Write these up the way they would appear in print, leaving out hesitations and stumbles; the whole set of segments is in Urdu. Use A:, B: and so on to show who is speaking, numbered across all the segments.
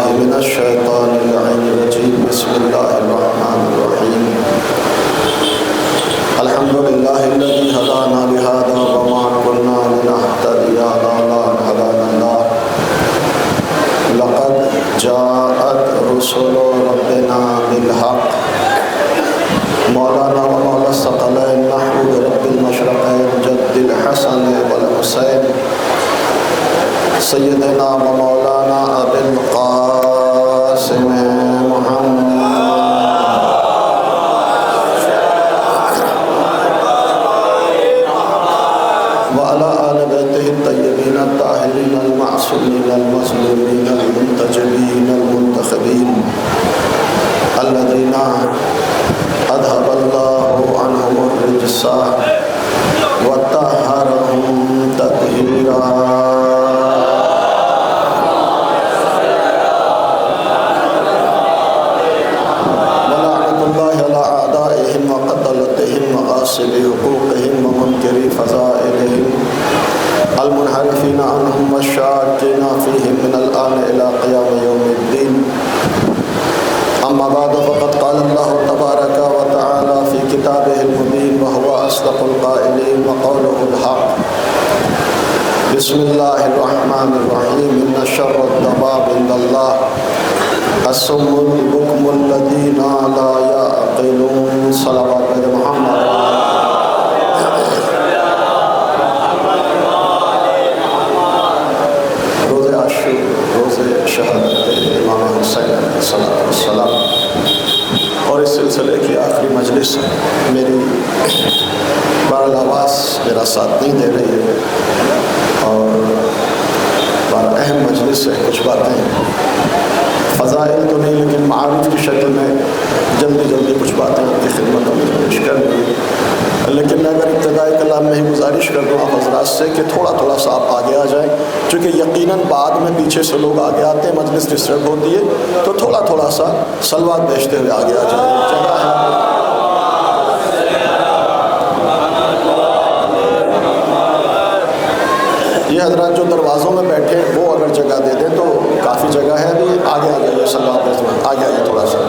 A: بالله من الشيطان اللعين الرجيم. بسم الله الرحمن الرحيم. الحمد لله الذي هدانا لهذا وما كنا لنهتدي لولا أن هدانا الله. لقد جاءت رسل ربنا بالحق. مولانا ومولا الثقلين نحو برب المشرقين جد الحسن والحسين سیدنا و مولانا ابی القاسم محمد وعلى آل بیتہ الطیبین الطاہرین المعصومین المظلومین المنتجبین المنتخبین الذین اذهب اللہ عنہم الرجس وطہرہم تطہیرا. بحقوقهم ومنكر فضائلهم المنحرفين عنهم والشاكين فيهم من الآن إلى قيام يوم الدين. أما بعد فقد قال الله تبارك وتعالى في كتابه المبين وهو أصدق القائلين وقوله الحق. بسم الله الرحمن الرحيم. إن شر الدواب عند الله الصم البكم الذين لا يعقلون. صلوات محمد. شہادت امام حسین علیہ السلام اور اس سلسلے کی آخری مجلس میری بہرحال آواز میرا ساتھ نہیں دے رہی ہے اور بڑا اہم مجلس ہے. کچھ باتیں فضائل تو نہیں لیکن معارف کی شکل میں جلدی کچھ باتیں آپ کی خدمت میں پیش کر دیں. لیکن میں اگر ابتدائی کلام میں ہی گزارش کر دوں آپ حضرات سے کہ تھوڑا سا آپ آگے آ جائیں چونکہ یقیناً بعد میں پیچھے سے لوگ آگے آتے ہیں مجلس ڈسٹرب ہوتی ہے تو تھوڑا سا صلوات بیچتے ہوئے آگے آ جائیں. جگہ ہے. یہ حضرات جو دروازوں میں بیٹھے ہیں وہ اگر جگہ دے دیں تو کافی جگہ ہے. ابھی آگے آ جائیے صلوات بیچتے آگے آئیے تھوڑا سا.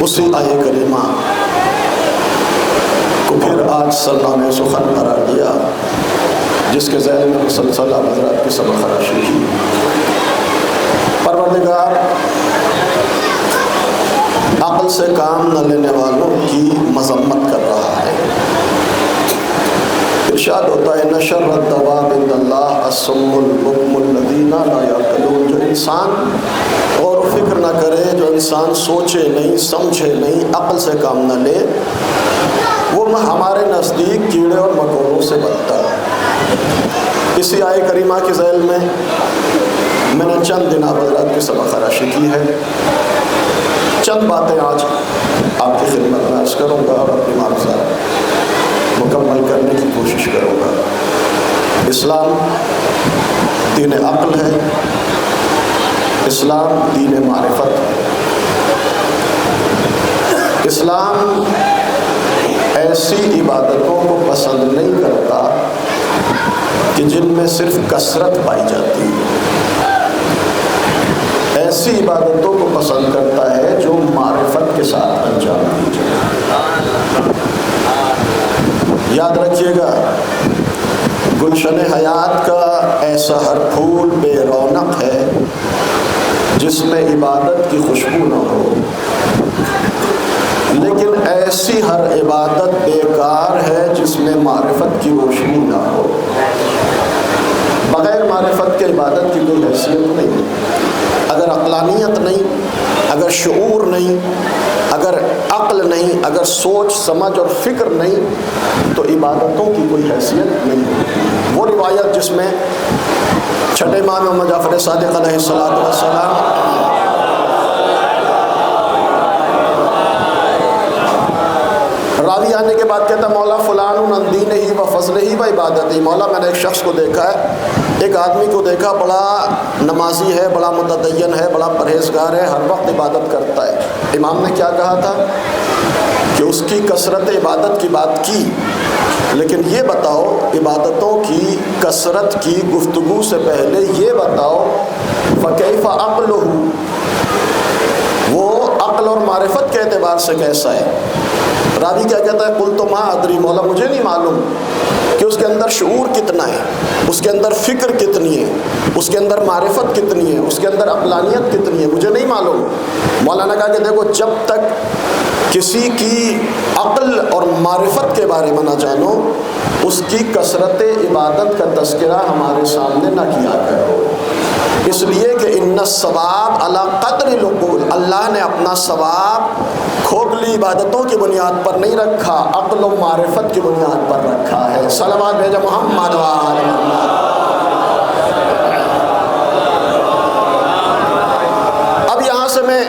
A: اسی آیہ کریمہ کو پھر آج سلمان سخن قرار دیا جس کے ذیل میں مسلسل حضرات کی سبق خراشی کی. پروردگار عقل سے کام نہ لینے والوں کی مذمت کر رہا ہے. ارشاد ہوتا ہے ان شر الدواب عند اللہ الصم البکم الذین لا یعقلون. جو انسان غور و فکر نہ کرے, جو انسان سوچے نہیں, سمجھے نہیں, عقل سے کام نہ لے, وہ ہمارے نزدیک کیڑے اور مکوڑوں سے بدتر ہے. اسی آیہ کریمہ کی ذیل میں نے چند دن حضرات کی سبق خراشی کی ہے. چند باتیں آج آپ کی خدمت میں عرض کروں گا اور اپنی معلومات مکمل کرنے کی کوشش کروں گا. اسلام دین عقل ہے. اسلام دین معرفت ہے. اسلام ایسی عبادتوں کو پسند نہیں کرتا کہ جن میں صرف کثرت پائی جاتی ہے. ایسی عبادتوں کو پسند کرتا ہے جو معرفت کے ساتھ انجام دی جائے. یاد رکھیے گا گلشن حیات کا ایسا ہر پھول بے رونق ہے جس میں عبادت کی خوشبو نہ ہو, لیکن ایسی ہر عبادت بیکار ہے جس میں معرفت کی روشنی نہ ہو. بغیر معرفت کے عبادت کی کوئی حیثیت نہیں. اگر عقلانیت نہیں, اگر شعور نہیں, اگر عقل نہیں, اگر سوچ سمجھ اور فکر نہیں تو عبادتوں کی کوئی حیثیت نہیں. وہ روایت جس میں چھٹے امام محمد جعفر صادق علیہ السلام راوی جانے کے بعد کہتا ہے مولا فلان عن دینہ و فضلہ و عبادتہ، مولا میں نے ایک شخص کو دیکھا ہے، ایک آدمی کو دیکھا، بڑا نمازی ہے، بڑا متدین ہے، بڑا پرہیزگار ہے، ہر وقت عبادت کرتا ہے۔ امام نے کیا کہا تھا کہ اس کی کثرت عبادت کی بات کی، لیکن یہ بتاؤ عبادتوں کی کثرت کی گفتگو سے پہلے یہ بتاؤ فکیف عقلہ، وہ عقل اور معرفت کے اعتبار سے کیسا ہے؟ راوی کیا کہتا ہے قلت ما ادری، مولا مجھے نہیں معلوم کہ اس کے اندر شعور کتنا ہے، اس کے اندر فکر کتنی ہے، اس کے اندر معرفت کتنی ہے، اس کے اندر عقلانیت کتنی ہے، مجھے نہیں معلوم۔ مولانا کہا کہ دیکھو جب تک کسی کی عقل اور معرفت کے بارے میں نہ جانو، اس کی کثرت عبادت کا تذکرہ ہمارے سامنے نہ کیا کرو، اس لیے کہ ان الثواب علی قدر العقول، اللہ نے اپنا ثواب کھوکھلی عبادتوں کی بنیاد پر نہیں رکھا، عقل و معرفت کی بنیاد پر رکھا ہے۔ صلوات بھیجا محمد و آل محمد۔ اب یہاں سے میں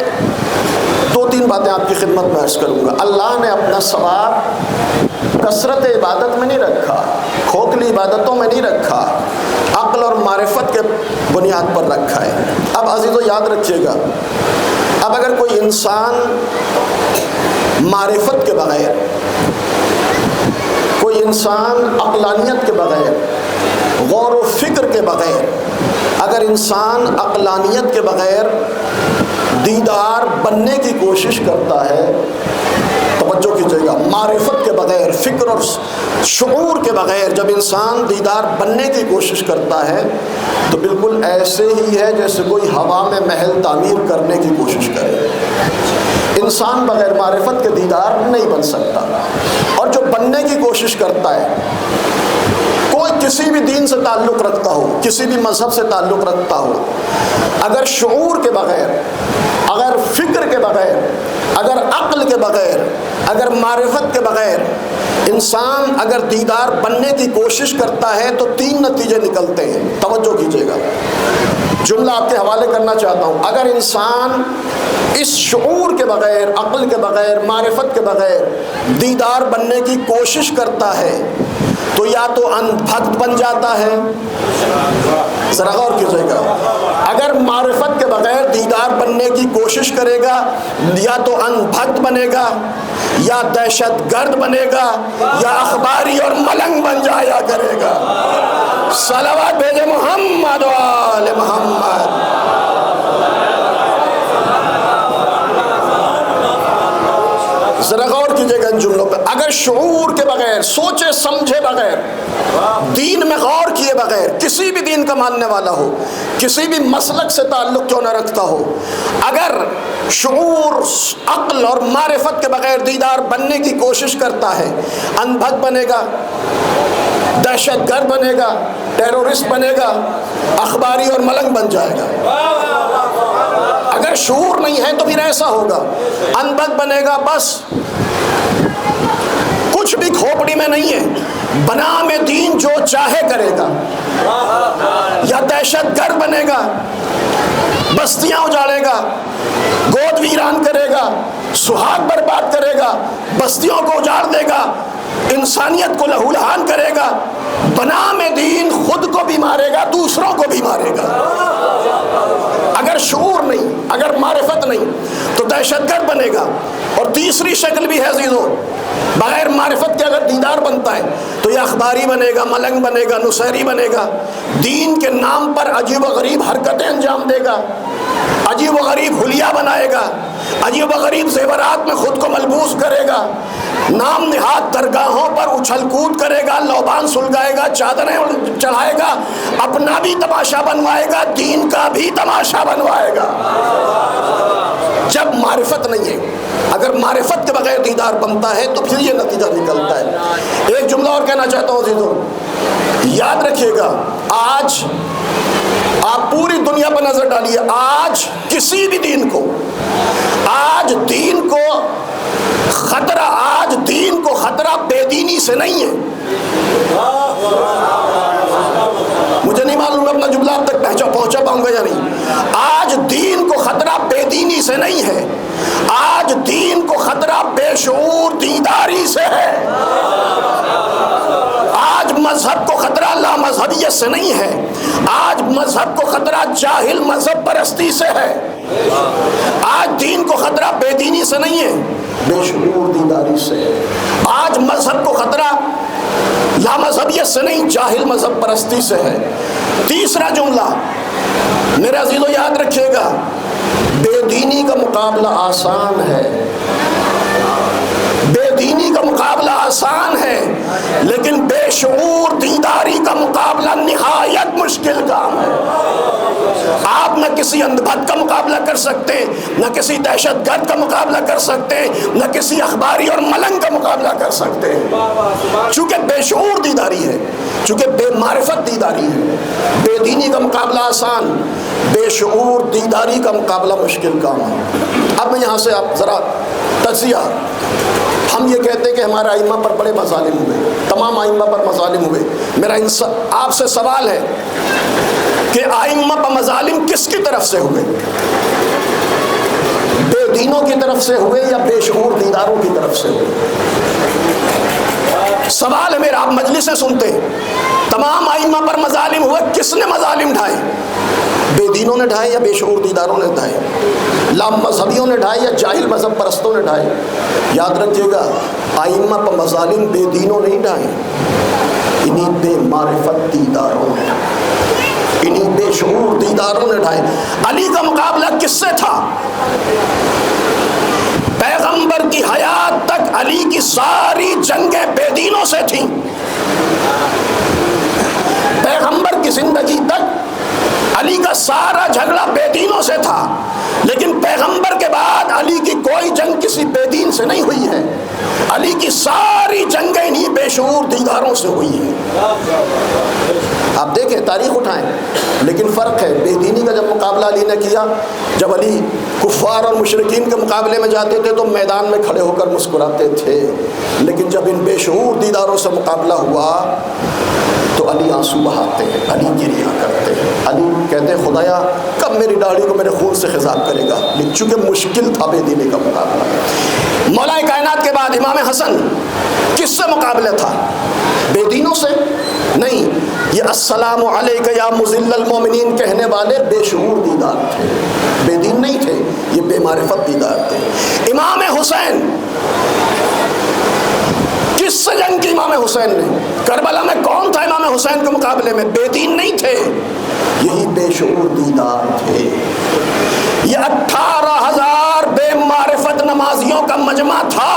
A: دو تین باتیں آپ کی خدمت میں عرض کروں گا۔ اللہ نے اپنا ثواب کثرت عبادت میں نہیں رکھا، کھوکھلی عبادتوں میں نہیں رکھا، عقل اور معرفت کے بنیاد پر رکھا ہے۔ اب عزیزو یاد رکھیے گا، اب اگر کوئی انسان معرفت کے بغیر، کوئی انسان عقلانیت کے بغیر، غور و فکر کے بغیر، اگر انسان عقلانیت کے بغیر دیدار بننے کی کوشش کرتا ہے، توجہ کیجیے گا، معرفت کے بغیر، فکر اور شعور کے بغیر جب انسان دیدار بننے کی کوشش کرتا ہے تو بالکل ایسے ہی ہے جیسے کوئی ہوا میں محل تعمیر کرنے کی کوشش کرے۔ انسان بغیر معرفت کے دیدار نہیں بن سکتا، اور جو بننے کی کوشش کرتا ہے، کوئی کسی بھی دین سے تعلق رکھتا ہو، کسی بھی مذہب سے تعلق رکھتا ہو، اگر شعور کے بغیر، اگر فکر کے بغیر، اگر عقل کے بغیر، اگر معرفت کے بغیر انسان اگر دیدار بننے کی کوشش کرتا ہے تو تین نتیجے نکلتے ہیں۔ توجہ کیجیے گا، جملہ آپ کے حوالے کرنا چاہتا ہوں۔ اگر انسان اس شعور کے بغیر، عقل کے بغیر، معرفت کے بغیر دیدار بننے کی کوشش کرتا ہے تو یا تو اندھ بھکت بن جاتا ہے، ذرا غور کیجیے گا، اگر معرفت کے بغیر دیدار بننے کی کوشش کرے گا یا تو اندھ بھکت بنے گا، یا دہشت گرد بنے گا، یا اخباری اور ملنگ بن جایا کرے گا۔ صلوات بھیجے محمد و آل محمد۔ ذرا غور کیجیے گا ان جملوں پہ، اگر شعور کے بغیر، سوچے سمجھے بغیر، دین میں غور کیے بغیر، کسی بھی دین کا ماننے والا ہو، کسی بھی مسلک سے تعلق کیوں نہ رکھتا ہو، اگر شعور، عقل اور معرفت کے بغیر دیدار بننے کی کوشش کرتا ہے، اندھک بنے گا، دہشت گرد بنے گا، ٹیرورسٹ بنے گا، اخباری اور ملنگ بن جائے گا۔ اگر شعور نہیں ہے تو پھر ایسا ہوگا، اندھک بنے گا، بس کچھ بھی کھوپڑی میں نہیں ہے، بنام دین جو چاہے کرے گا، یا دہشت گرد بنے گا، بستیاں اجاڑے گا، گود ویران کرے گا، سہاگ برباد کرے گا، بستیوں کو اجاڑ دے گا، انسانیت کو لہولہان کرے گا، بنام دین خود کو بھی مارے گا، دوسروں کو بھی مارے گا۔ اگر شعور نہیں، اگر معرفت نہیں تو دہشت گرد بنے گا۔ اور تیسری شکل بھی ہے عزیزو، بغیر معرفت کے اگر دیدار بنتا ہے تو یہ اخباری بنے گا، ملنگ بنے گا، نصیری بنے گا، دین کے نام پر عجیب و غریب حرکتیں انجام دے گا، عجیب و غریب حلیہ بنائے گا، عجیب و غریب زیورات میں خود کو ملبوس کرے گا، نام نہاد درگاہوں پر اچھل کود کرے گا، لوبان سلگائے گا، چادریں چڑھائے گا، اپنا بھی تماشا بنوائے گا، دین کا بھی تماشا بنوائے گا۔ جب معرفت نہیں ہے، اگر معرفت کے بغیر دیدار بنتا ہے تو پھر یہ نتیجہ نکلتا ہے۔ ایک جملہ اور کہنا چاہتا ہوں عزیزو، یاد رکھیے گا، آج آپ پوری دنیا پر نظر ڈالیے، آج کسی بھی دین کو، آج دین کو خطرہ، آج دین کو خطرہ بے دینی سے نہیں ہے۔ مجھے نہیں معلوم اپنا جملہ اب تک پہنچا پاؤں گا یا نہیں۔ آج دین کو خطرہ بے دینی سے نہیں ہے، آج دین کو خطرہ بے شعور دینداری سے ہے، آج مذہب کو خطرہ لامذہبیت سے نہیں ہے، آج مذہب کو خطرہ جاہل مذہب پرستی سے ہے، آج دین کو خطرہ بے دینی سے نہیں ہے، بے شعور دینداری سے ہے، آج مذہب کو خطرہ لامذہبیت سے نہیں، جاہل مذہب پرستی سے ہے۔ تیسرا جملہ میرے عزیزو یاد رکھیے گا، بے دینی کا مقابلہ آسان ہے، بے دینی کا مقابلہ آسان ہے، لیکن بے شعور دینداری کا مقابلہ نہایت مشکل کام ہے۔ آپ نہ کسی اندھبھد کا مقابلہ کر سکتے، نہ کسی دہشت گرد کا مقابلہ کر سکتے، نہ کسی اخباری اور ملنگ کا مقابلہ کر سکتے، چونکہ بے شعور دینداری ہے، چونکہ بے معرفت دینداری ہے۔ بے دینی کا مقابلہ آسان، بے شعور دینداری کا مقابلہ مشکل کام ہے۔ اب میں یہاں سے آپ ذرا تجزیہ، ہم یہ کہتے ہیں کہ ہمارے ائمہ پر بڑے مظالم ہوئے، تمام ائمہ پر مظالم ہوئے۔ میرا آپ سے سوال ہے کہ ائمہ پر مظالم کس کی طرف سے ہوئے؟ بے دینوں کی طرف سے ہوئے یا بے شعور دینداروں کی طرف سے ہوئے؟ سوال ہے میرا، آپ مجلس سے سنتے ہیں، تمام ائمہ پر مظالم ہوئے، کس نے مظالم ڈھائے؟ بے دینوں نے ڈھائے یا بے شعور دینداروں نے ڈھائے؟ لام مذہبیوں نے ڈھائے یا جاہل مذہب پرستوں نے ڈھائے؟ یاد رکھیے گا، ائمہ پر مظالم بے دینوں نہیں ڈھائے، انہی بے معرفت دینداروں نے، انہی بے شعور دینداروں نے ڈھائے۔ علی کا مقابلہ کس سے تھا؟ پیغمبر کی حیات تک علی کی ساری جنگیں بے دینوں سے تھیں، پیغمبر کی زندگی تک علی کا سارا جھگڑا بے دینوں سے تھا، لیکن پیغمبر کے بعد علی کی کوئی جنگ کسی بے دین سے نہیں ہوئی ہے، علی کی ساری جنگیں انہی بے شعور دینداروں سے ہوئی ہیں۔ آپ دیکھیں، تاریخ اٹھائیں، لیکن فرق ہے، بے دینی کا جب مقابلہ علی نے کیا، جب علی کفار اور مشرکین کے مقابلے میں جاتے تھے تو میدان میں کھڑے ہو کر مسکراتے تھے، لیکن جب ان بے شعور دینداروں سے مقابلہ ہوا تو علی آنسو بہاتے ہیں، علی گریہ کرتے ہیں، علی کہتے ہیں خدایا کب میری داڑھی کو میرے خون سے خضاب کرے گا، لیکن چونکہ مشکل تھا بے دینی کا مقابلہ۔ مولا کائنات کے بعد امام حسن کس سے مقابلہ تھا؟ بے دینوں سے نہیں، یہ السلام علیک یا مذل المومنین کہنے والے بے شعور دیندار تھے، بے دین نہیں تھے، یہ بے معرفت دیندار تھے۔ امام حسین کس سے جنگ کی امام حسین نے؟ کربلا میں کون تھا امام حسین کے مقابلے میں؟ بے دین نہیں تھے، یہی بے شعور دیندار تھے۔ یہ 18,000 بے معرفت نمازیوں کا مجمع تھا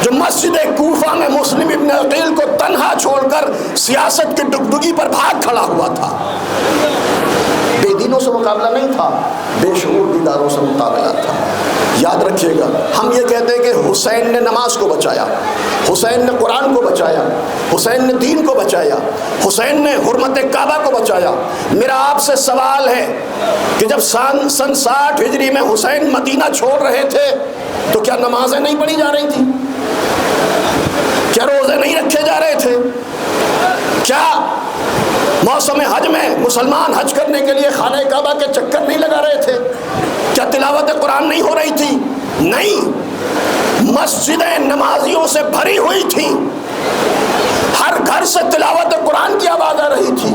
A: جو مسجد کوفہ میں مسلم ابن عقیل کو تنہا چھوڑ کر سیاست کی ڈگڈگی پر بھاگ کھڑا ہوا تھا۔ بے دینوں سے مقابلہ نہیں تھا، بے شعور دینداروں سے مقابلہ تھا۔ یاد رکھیے گا، ہم یہ کہتے ہیں کہ حسین نے نماز کو بچایا، حسین نے قرآن کو بچایا، حسین نے دین کو بچایا، حسین نے حرمت کعبہ کو بچایا۔ میرا آپ سے سوال ہے کہ جب سن 60 ہجری میں حسین مدینہ چھوڑ رہے تھے تو کیا نمازیں نہیں پڑھی جا رہی تھی؟ کیا روزے نہیں رکھے جا رہے تھے؟ کیا موسم حج میں مسلمان حج کرنے کے لیے خانہ کعبہ کے چکر نہیں لگا رہے تھے؟ کیا تلاوت قرآن نہیں ہو رہی تھی؟ نہیں، مسجدیں نمازیوں سے بھری ہوئی تھیں، ہر گھر سے تلاوت قرآن کی آواز آ رہی تھی،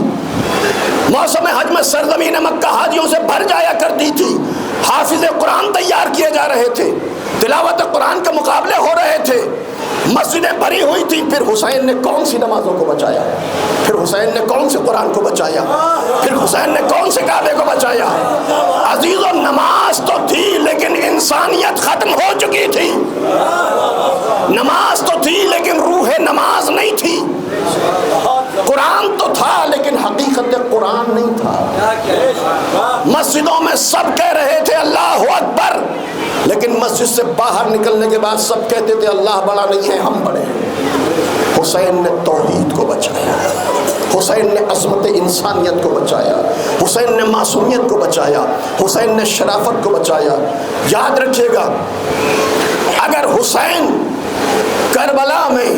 A: موسم حج میں سرزمین مکہ حاجیوں سے بھر جایا کرتی تھی، حافظ قرآن تیار کیے جا رہے تھے، تلاوت قرآن کے مقابلے ہو رہے تھے، مسجدیں بھری ہوئی تھیں۔ پھر حسین نے کون سی نمازوں کو بچایا؟ پھر حسین نے کون سے قرآن کو بچایا؟ پھر حسین نے کون سے کعبے کو بچایا؟ عزیزو، نماز تو تھی لیکن انسانیت ختم ہو چکی تھی، نماز تو تھی لیکن روح نماز نہیں تھی، قرآن تو تھا لیکن حقیقت قرآن نہیں تھا۔ مسجدوں میں سب کہہ رہے تھے اللہ اکبر، لیکن مسجد سے باہر نکلنے کے بعد سب کہتے تھے اللہ بڑا نہیں ہے، ہم بڑے ہیں۔ حسین نے توحید کو بچایا، حسین نے عظمت انسانیت کو بچایا، حسین نے معصومیت کو بچایا، حسین نے شرافت کو بچایا۔ یاد رکھیے گا، اگر حسین کربلا میں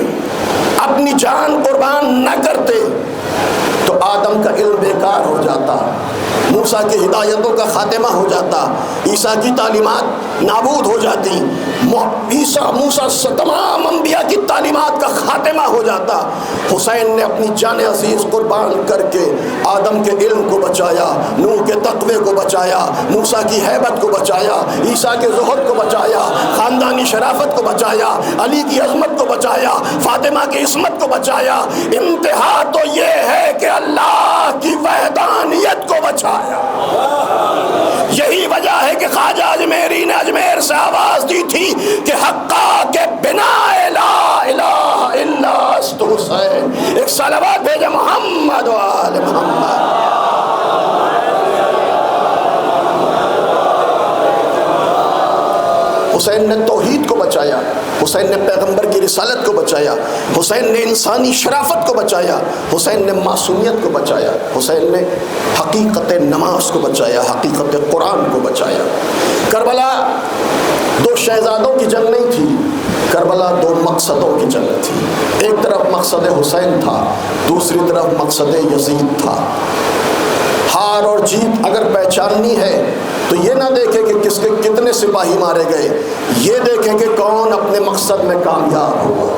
A: اپنی جان قربان نہ کرتے تو آدم کا علم بیکار ہو جاتا، موسیٰ کی ہدایتوں کا خاتمہ ہو جاتا، عیسیٰ کی تعلیمات نابود ہو جاتی، موسیٰ تمام انبیاء کی تعلیمات کا خاتمہ ہو جاتا۔ حسین نے اپنی جان عزیز قربان کر کے آدم کے علم کو بچایا، نوح کے تقوی کو بچایا، موسیٰ کی ہیبت کو بچایا، عیسیٰ کے زہد کو بچایا، خاندانی شرافت کو بچایا، علی کی عظمت کو بچایا، فاطمہ کی عصمت کو بچایا۔ انتہا تو یہ ہے کہ اللہ کی وحدانیت کو بچایا۔ یہی وجہ ہے کہ خواجہ اجمیری نے اجمیر سے آواز دی تھی کہ حقا کے بنا لا الہ الا است حسین۔ ایک صلوات بھیجے محمد و آل محمد۔ حسین نے توحید کو بچایا، حسین نے پیغمبر کی رسالت کو بچایا، حسین نے انسانی شرافت کو بچایا، حسین نے معصومیت کو بچایا، حسین نے حقیقت نماز کو بچایا، حقیقت قرآن کو بچایا۔ کربلا دو شہزادوں کی جنگ نہیں تھی، کربلا دو مقصدوں کی جنگ تھی۔ ایک طرف مقصد حسین تھا، دوسری طرف مقصد یزید تھا۔ ہار اور جیت اگر پہچاننی ہے تو یہ نہ دیکھیں کہ کس کے کتنے سپاہی مارے گئے، یہ دیکھیں کہ کون اپنے مقصد میں کامیاب ہوا۔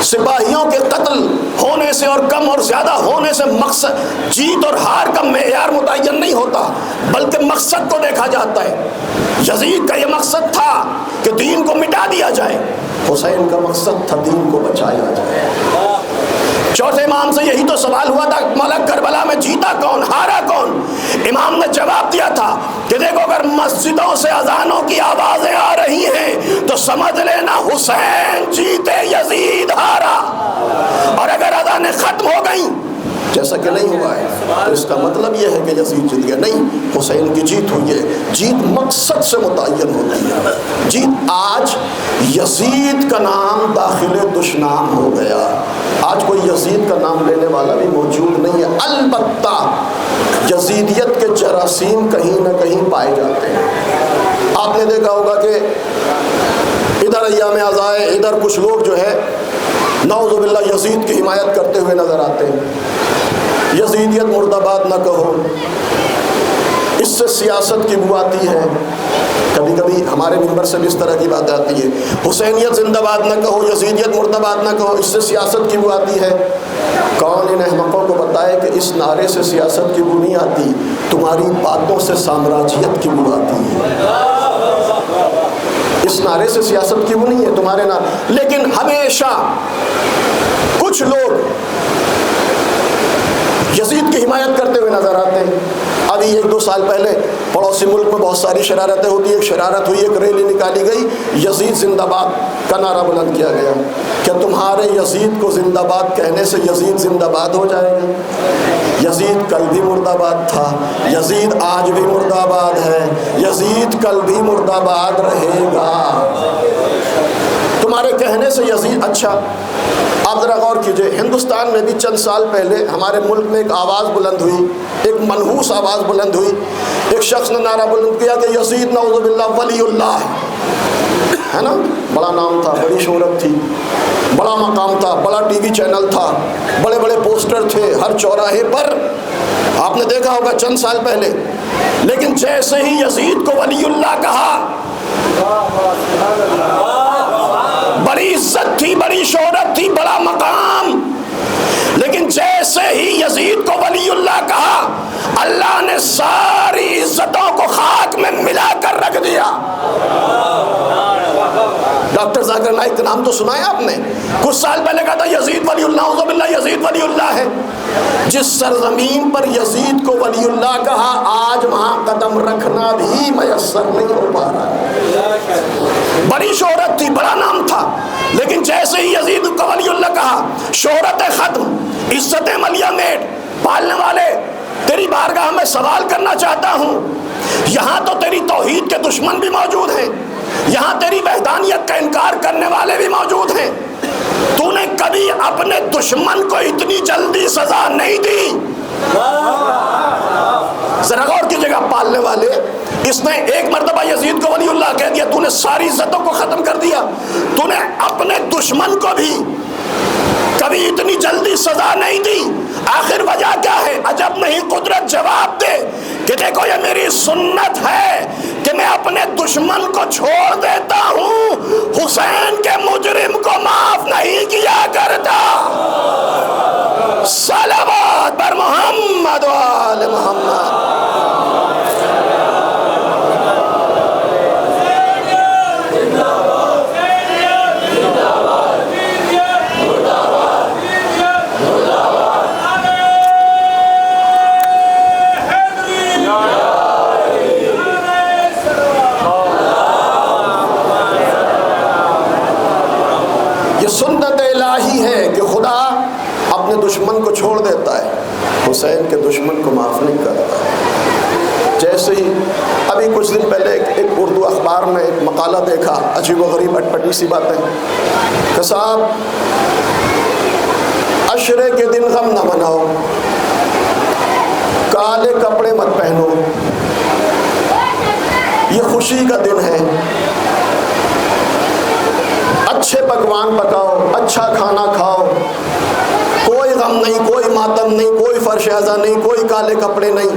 A: سپاہیوں کے قتل ہونے سے اور کم اور زیادہ ہونے سے مقصد جیت اور ہار کا معیار متعین نہیں ہوتا، بلکہ مقصد کو دیکھا جاتا ہے۔ یزید کا یہ مقصد تھا کہ دین کو مٹا دیا جائے، حسین کا مقصد تھا دین کو بچایا جائے۔ چوتھے امام سے یہی تو سوال ہوا تھا، مولا کربلا میں جیتا کون، ہارا کون؟ امام نے جواب دیا تھا کہ دیکھو اگر مسجدوں سے اذانوں کی آوازیں آ رہی ہیں تو سمجھ لینا حسین جیتے یزید ہارا، اور اگر اذانیں ختم ہو گئیں جیسا کہ نہیں ہوا ہے تو اس کا مطلب یہ ہے کہ یزید جیت گیا۔ نہیں، حسین کی جیت ہوئی ہے۔ جیت مقصد سے متعین ہوتی ہے۔ جیت آج یزید کا نام داخل دشنام ہو گیا، آج کوئی یزید کا نام لینے والا بھی موجود نہیں ہے۔ البتہ یزیدیت کے جراثیم کہیں نہ کہیں پائے جاتے ہیں۔ آپ نے دیکھا ہوگا کہ ادھر ایام عزائے ادھر کچھ لوگ جو ہے نعوذ باللہ یزید کی حمایت کرتے ہوئے نظر آتے ہیں۔ یزیدیت مرد آباد نہ کہو، اس سے سیاست کی بو آتی ہے۔ کبھی کبھی ہمارے ممبر سے بھی اس طرح کی بات آتی ہے، حسینیت زندہ باد نہ کہو، یزیدیت مرد آباد نہ کہو، اس سے سیاست کی بو آتی ہے۔ کون ان احمقوں کو بتائے کہ اس نعرے سے سیاست کی بو نہیں آتی، تمہاری باتوں سے سامراجیت کی بو آتی ہے۔ اس نعرے سے سیاست کی بو نہیں ہے تمہارے نعرے، لیکن ہمیشہ کچھ لوگ یزید کی حمایت کرتے ہوئے نظر آتے ہیں۔ ابھی 1-2 سال پہلے پڑوسی ملک میں بہت ساری شرارتیں ہوتی ہیں، ایک شرارت ہوئی، ایک ریلی نکالی گئی، یزید زندہ باد کا نعرہ بلند کیا گیا۔ کیا تمہارے یزید کو زندہ باد کہنے سے یزید زندہ باد ہو جائے گا؟ یزید کل بھی مرد آباد تھا، یزید آج بھی مرد آباد ہے، یزید کل بھی مرد آباد رہے گا۔ تمہارے کہنے سے یزید، اچھا آپ ذرا غور کیجئے، ہندوستان میں بھی چند سال پہلے ہمارے ملک میں ایک آواز بلند ہوئی، ایک منحوس آواز بلند ہوئی، ایک شخص نے نعرہ بلند کیا کہ یزید نعوذ باللہ ولی اللہ ہے نا، بڑا نام تھا، بڑی شہرت تھی، بڑا مقام تھا، بڑا ٹی وی چینل تھا، بڑے بڑے پوسٹر تھے ہر چوراہے پر، آپ نے دیکھا ہوگا چند سال پہلے۔ لیکن جیسے ہی یزید کو ولی اللہ کہا، بڑی عزت تھی، بڑی شہرت تھی، بڑا مقام، لیکن جیسے ہی یزید کو ولی اللہ کہا، اللہ نے ساری عزتوں کو خاک میں ملا کر رکھ دیا۔ ڈاکٹر ذاکر نائک کا نام تو سنا ہے آپ نے، کچھ سال پہلے کہا تھا یزید ولی اللہ، اعوذ باللہ یزید ولی اللہ ہے۔ جس سرزمین پر یزید کو ولی اللہ کہا، آج وہاں قدم رکھنا بھی میسر نہیں ہو پا رہا۔ بڑی شہرت تھی، بڑا نام تھا، لیکن جیسے ہی یزید کو ولی اللہ کہا، شہرتیں ختم، عزتیں ملیہ میٹ۔ پالنے والے، تیری بارگاہ میں سوال کرنا چاہتا ہوں، یہاں تو تیری توحید کے دشمن بھی موجود ہیں، یہاں تیری وحدانیت کا انکار کرنے والے بھی موجود ہیں، تو نے کبھی اپنے دشمن کو اتنی جلدی سزا نہیں دی۔ ذرا غور کی جگہ پالنے والے، اس نے ایک مرتبہ یزید کو ولی اللہ کہہ دیا، تو نے ساری عزتوں کو ختم کر دیا، تو نے اپنے دشمن کو بھی کبھی اتنی جلدی سزا نہیں دی، آخر وجہ کیا ہے؟ عجب نہیں قدرت جواب دے کہ دیکھو یہ میری سنت ہے کہ میں اپنے دشمن کو چھوڑ دیتا ہوں، حسین کے مجرم کو معاف نہیں کیا کرتا۔ صلوات بر محمد و آل محمد۔ یہ سنت الہی ہے کہ خدا اپنے دشمن کو چھوڑ دیتا ہے، حسین کے دشمن کو معاف نہیں کرتا۔ جیسے ہی ابھی کچھ دن پہلے ایک اردو اخبار میں ایک مقالہ دیکھا، عجیب و غریب اٹپٹی سی باتیں کہ صاحب عشرے کے دن غم نہ مناؤ، کالے کپڑے مت پہنو، یہ خوشی کا دن ہے، اچھے پکوان پکاؤ، اچھا کھانا کھاؤ، کوئی غم نہیں، کوئی ماتم نہیں، کوئی فرش ازا نہیں، کوئی کالے کپڑے نہیں،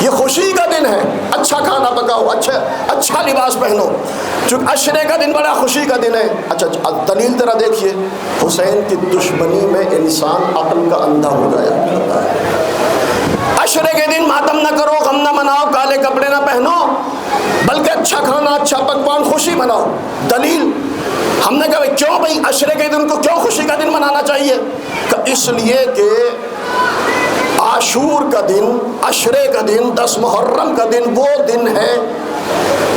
A: یہ خوشی کا دن ہے، اچھا کھانا پکاؤ، اچھا لباس پہنو، چونکہ عشرے کا دن بڑا خوشی کا دن ہے۔ اچھا دلیل ذرا دیکھیے، حسین کی دشمنی میں انسان عقل کا اندھا ہو جایا کرتا ہے۔ عشرے کے دن ماتم نہ کرو، غم نہ مناؤ، کالے کپڑے نہ پہنو، بلکہ اچھا کھانا، اچھا پکوان، خوشی مناؤ۔ دلیل ہم نے کہا کیوں بھائی عشرے کے دن کو کیوں خوشی کا دن منانا چاہیے؟ کہ اس لیے کہ عاشور کا دن، عشرے کا دن، 10 محرم کا دن وہ دن ہے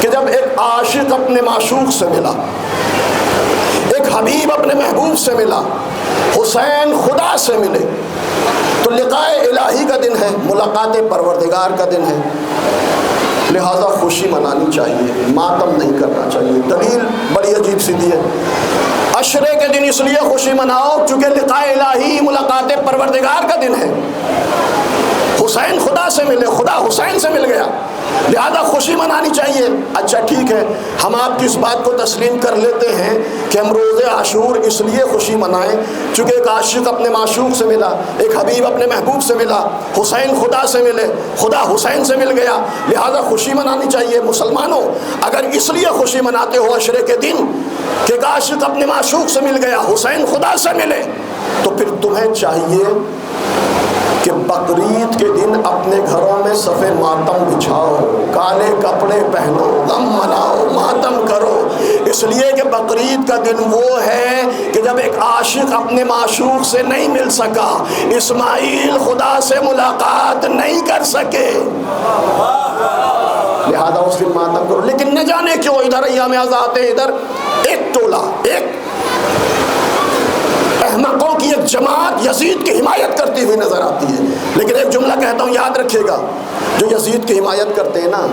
A: کہ جب ایک عاشق اپنے معشوق سے ملا، ایک حبیب اپنے محبوب سے ملا، حسین خدا سے ملے، تو لقاء الہی کا دن ہے، ملاقات پروردگار کا دن ہے، لہذا خوشی منانی چاہیے، ماتم نہیں کرنا چاہیے۔ دلیل بڑی عجیب سی دی ہے، عشرے کے دن اس لیے خوشی مناؤ چونکہ لقاء الہی، ملاقات پروردگار کا دن ہے، حسین خدا سے ملے، خدا حسین سے مل گیا، لہذا خوشی منانی چاہیے۔ اچھا ٹھیک ہے، ہم آپ کی اس بات کو تسلیم کر لیتے ہیں کہ ہم روز عاشور اس لیے خوشی منائیں چونکہ ایک عاشق اپنے معشوق سے ملا، ایک حبیب اپنے محبوب سے ملا، حسین خدا سے ملے، خدا حسین سے مل گیا، لہذا خوشی منانی چاہیے۔ مسلمانوں اگر اس لیے خوشی مناتے ہو عشرے کے دن کہ ایک عاشق اپنے معشوق سے مل گیا، حسین خدا سے ملے، تو پھر تمہیں چاہیے کہ بقرعید کے دن اپنے گھروں میں صف ماتم بچھاؤ، کالے کپڑے پہنو، غم مناؤ، ماتم کرو، اس لیے کہ بقرعید کا دن وہ ہے کہ جب ایک عاشق اپنے معشوق سے نہیں مل سکا، اسماعیل خدا سے ملاقات نہیں کر سکے، لہذا اس دن ماتم کرو۔ لیکن نہ جانے کیوں ادھر ایام اعزاں آتے ہیں، ادھر ایک ٹولہ، ایک احمقوں کی ایک جماعت یزید کی حمایت کرتی ہوئی نظر آتی ہے۔ لیکن ایک جملہ کہتا ہوں یاد رکھیے گا، جو یزید کی حمایت کرتے ہیں نا،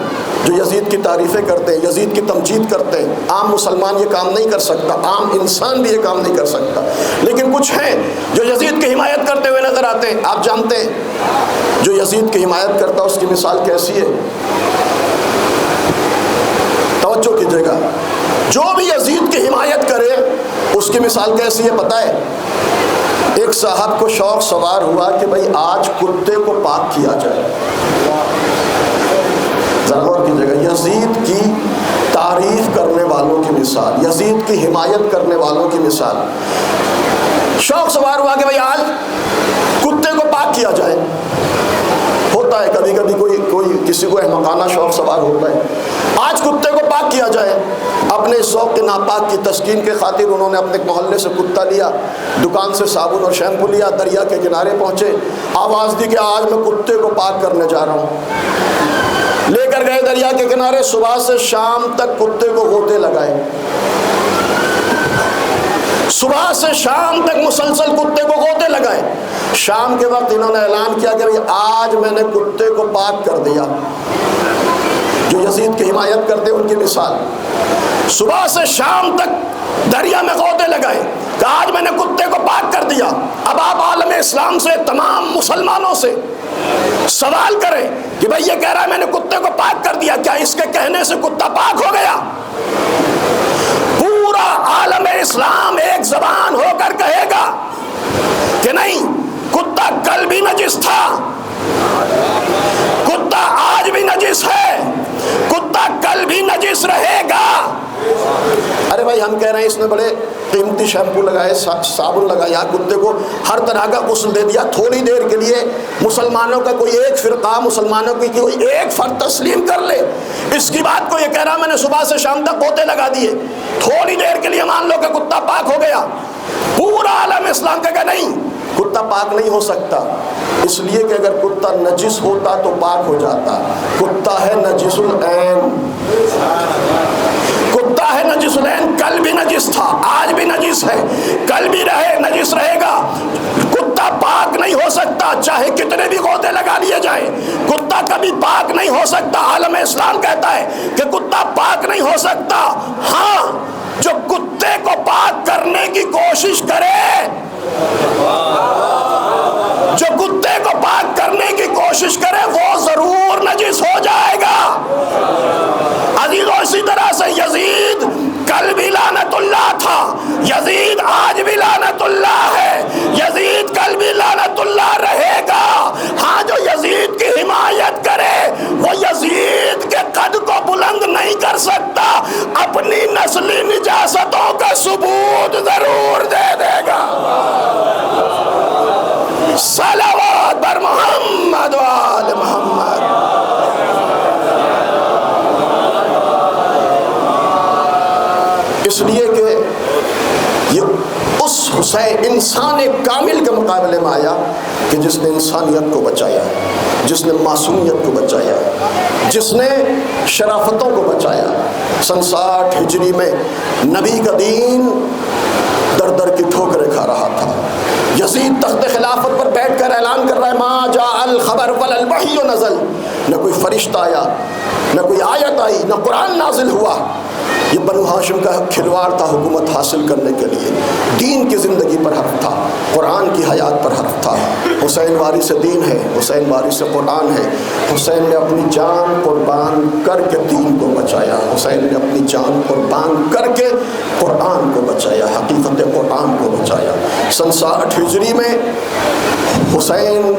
A: جو یزید کی تعریفیں کرتے ہیں، یزید کی تمجید کرتے ہیں، عام مسلمان یہ کام نہیں کر سکتا، عام انسان بھی یہ کام نہیں کر سکتا، لیکن کچھ ہیں جو یزید کی حمایت کرتے ہوئے نظر آتے ہیں۔ آپ جانتے ہیں جو یزید کی حمایت کرتا ہے اس کی مثال کیسی ہے؟ توجہ کیجیے گا، جو بھی یزید کی حمایت کرے اس کی مثال کیسی ہے پتہ ہے؟ ایک صاحب کو شوق سوار ہوا کہ بھائی آج کتے کو پاک کیا جائے، ذرا غور کیجیے گا، یزید کی تعریف کرنے والوں کی مثال، یزید کی حمایت کرنے والوں کی مثال، شوق سوار ہوا کہ بھائی آج کتے کو پاک کیا جائے۔ ہوتا ہے کبھی کبھی کوئی کسی کو احمقانہ شوق سوار ہوتا ہے، آج کتے کو پاک کیا جائے۔ اپنے شوق کے ناپاک کی تسکین کے خاطر انہوں نے اپنے محلے سے کتا لیا، دکان سے صابن اور شیمپو لیا، دریا کے کنارے پہنچے، آواز دی کہ آج میں کتے کو پاک کرنے جا رہا ہوں۔ لے کر گئے دریا کے کنارے، صبح سے شام تک کتے کو غوطے لگائے، صبح سے شام تک مسلسل کتے کو غوطے لگائے۔ شام کے وقت انہوں نے اعلان کیا کہ آج میں نے کتے کو پاک کر دیا۔ جو یزید کی حمایت کرتے ان کی مثال، صبح سے شام تک دریا میں غوطے لگائے کہ آج میں نے کتے کو پاک کر دیا۔ اب آپ عالم اسلام سے، تمام مسلمانوں سے سوال کریں کہ بھئی یہ کہہ رہا ہے میں نے کتے کو پاک کر دیا، کیا اس کے کہنے سے کتا پاک ہو گیا؟ پورا عالم اسلام ایک زبان ہو کر کہے گا کہ نہیں، کتا کل بھی نجس تھا، کتا آج بھی نجس ہے، کتا کل بھی نجس رہے گا۔ ارے بھائی ہم کہہ رہے ہیں اس نے بڑے قیمتی شیمپو لگائے، صابن لگایا، کتے کو ہر طرح کا غسل دے دیا، تھوڑی دیر کے لیے مسلمانوں کا کوئی ایک فرقہ، مسلمانوں کی کوئی ایک فرد تسلیم کر لے اس کی بات کو۔ یہ کہہ رہا میں نے صبح سے شام تک غوطے لگا دیے، تھوڑی دیر کے لیے مان لو کہ کتا پاک ہو گیا۔ پورا عالم اسلام کہے گا نہیں، کتا پاک نہیں ہو سکتا، اس لیے کہ اگر کتا نجس ہوتا تو پاک ہو جاتا۔ کتا ہے نجس العین، کتا ہے نجس العین، کل بھی نجس تھا، آج بھی نجس ہے، کل بھی نجس رہے گا۔ کتا پاک نہیں ہو سکتا، چاہے کتنے بھی غوطے لگا لیے جائیں، کتا کبھی پاک نہیں ہو سکتا۔ عالم اسلام کہتا ہے کہ کتا پاک نہیں ہو سکتا۔ ہاں، جو کتے کو پاک کرنے کی کوشش کرے، جو کتے کو پاک کرنے کی کوشش کرے وہ ضرور نجس ہو جائے گا۔ عزیزوں، اسی طرح سے یزید کل بھی لعنت اللہ تھا، یزید آج بھی لعنت اللہ ہے، یزید کل بھی لعنت اللہ رہے گا۔ ہاں، جو یزید کی حمایت کرے وہ یزید کے قد کو بلند نہیں کر سکتا، اپنی نسلی نجاستوں کا ثبوت ضرور دے دے گا۔ صلوات بر محمد و آل محمد۔ اس لیے کہ یہ اس حسین انسان کامل کے مقابلے میں آیا کہ جس نے انسانیت کو بچایا، جس نے معصومیت کو بچایا، جس نے شرافتوں کو بچایا۔ سن 60 ہجری میں نبی کا دین در در کی ٹھوکریں کھا رہا تھا۔ یزید تخت خلافت پر بیٹھ کر اعلان کر رہا ہے ما جاء الخبر ولا الوحی نزل، نہ کوئی فرشتہ آیا، نہ کوئی آیت آئی، نہ قرآن نازل ہوا۔ یہ بنو ہاشم کا کھلواڑ تھا حکومت حاصل کرنے کے لیے، دین کی زندگی پر حرف تھا، قرآن کی حیات پر حرف تھا۔ حسین وارث دین ہے، حسین وارث قرآن ہے۔ حسین نے اپنی جان قربان کر کے دین کو بچایا، حسین نے اپنی جان قربان کر کے قرآن کو بچایا، حقیقت قرآن کو بچایا۔ سن 60 ہجری میں حسین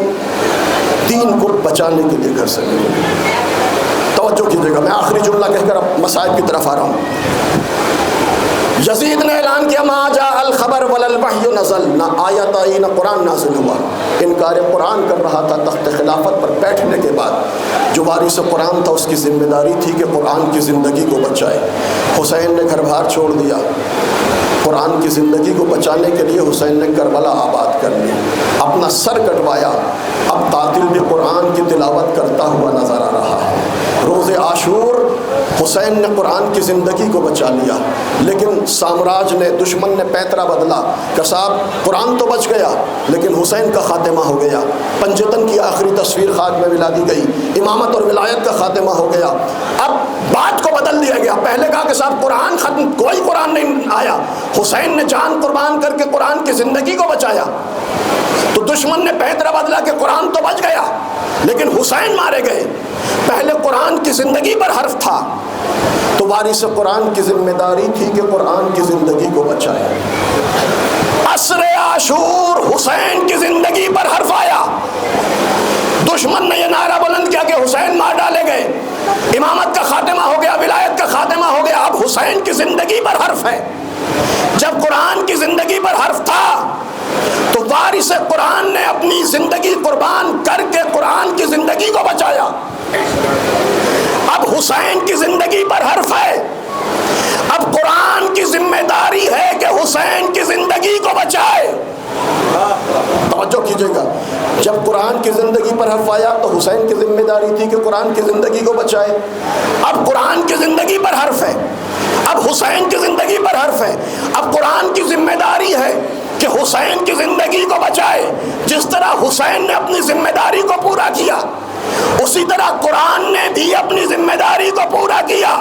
A: دین کو بچانے کے لیے گھر سے نکلے۔ توجہ کیجیے گا، میں آخری جملہ کہہ کر اب مسائل کی طرف آ رہا ہوں۔ یزید نے اعلان کیا ما جاء الخبر ولا الوحی نزل، نہ آیت آئی نہ قرآن نازل ہوا۔ انکار قرآن کر رہا تھا تخت خلافت پر بیٹھنے کے بعد۔ جو وارث قرآن تھا اس کی ذمہ داری تھی کہ قرآن کی زندگی کو بچائے۔ حسین نے گھر بار چھوڑ دیا، قرآن کی زندگی کو بچانے کے لیے حسین نے کربلا آباد کر لی، اپنا سر کٹوایا۔ اب قاتل بھی قرآن کی تلاوت کرتا ہوا نظر آ رہا ہے۔ روز عاشور حسین نے قرآن کی زندگی کو بچا لیا، لیکن سامراج نے، دشمن نے پیترا بدلا کہ صاحب قرآن تو بچ گیا لیکن حسین کا خاتمہ ہو گیا۔ پنجتن کی آخری تصویر خاک میں ملا دی گئی، امامت اور ولایت کا خاتمہ ہو گیا۔ اب بات کو بدل دیا گیا، پہلے کہا کہ صاحب قرآن ختم، کوئی قرآن نہیں آیا۔ حسین نے جان قربان کر کے قرآن کی زندگی کو بچایا، تو دشمن نے پیترا بدلا کہ قرآن تو بچ گیا لیکن حسین مارے گئے۔ پہلے قرآن کی زندگی پر حرف تھا تو وارث قرآن کی ذمہ داری تھی کہ قرآن کی زندگی کو بچائے۔ عصر عاشور حسین کی زندگی پر حرف آیا، دشمن نے یہ نعرہ بلند کیا کہ حسین مار ڈالے گئے، امامت کا خاتمہ ہو گیا، ولایت کا خاتمہ ہو گیا۔ اب حسین کی زندگی پر حرف ہے۔ جب قرآن کی زندگی پر حرف تھا تو وارث قرآن نے اپنی زندگی قربان کر کے قرآن کی زندگی کو بچایا۔ اب حسین کی زندگی پر حرف ہے، اب قرآن کی ذمہ داری ہے کہ حسین کی زندگی کو بچائے۔ توجہ کیجئے گا، جب قرآن کی زندگی پر حرف آیا تو حسین کی ذمہ داری تھی کہ قرآن کی زندگی کو بچائے۔ اب قرآن کی زندگی پر حرف ہے، اب حسین کی زندگی پر حرف ہے، اب قرآن کی ذمہ داری ہے کہ حسین کی زندگی کو بچائے۔ جس طرح حسین نے اپنی ذمہ داری کو پورا کیا، اسی طرح قرآن نے بھی اپنی ذمہ داری کو پورا کیا،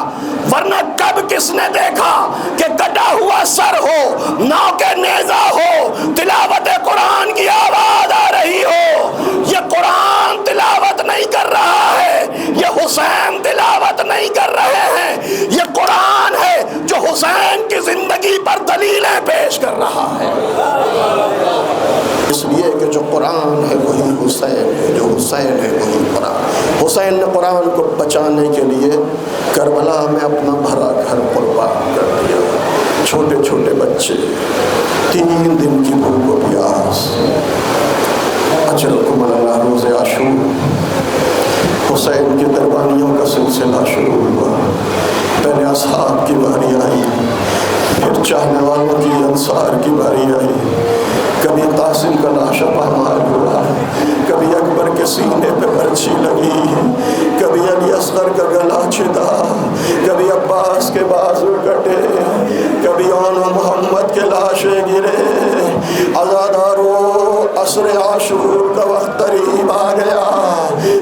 A: ورنہ کب کس نے دیکھا کہ کٹا ہوا سر ہو، ناؤ کے نیزہ ہو، تلاوت قرآن کی آواز آ رہی ہو؟ یہ قرآن تلاوت نہیں کر رہا ہے، یہ حسین تلاوت نہیں کر رہے ہیں، یہ قرآن ہے جو حسین کی زندگی پر دلیلیں پیش کر رہا ہے۔ اس لیے کہ جو قرآن ہے وہی حسین ہے، جو حسین ہے وہی قرآن۔ حسین نے قرآن کو بچانے کے لیے کربلا میں اپنا بھرا گھر قربان کر دیا، چھوٹے چھوٹے بچے، 3 دن کی بھوک و پیاس۔ اجرکم اللہ روز عاشور، حسین کی قربانیوں کا سلسلہ شروع ہوا۔ پہلے اصحاب کی باری آئی، پھر چاہنے والوں کی انصار کی باری آئی۔ کبھی قاسم کا لاشا پامال ہوا، کبھی اکبر کے سینے پہ برچھی لگی، کبھی علی اصغر کا گلا چھدا، کبھی عباس کے بازو کٹے، کبھی اون محمد کے لاشیں گرے۔ عزادارو عصر عاشور کا وقت قریب آ گیا،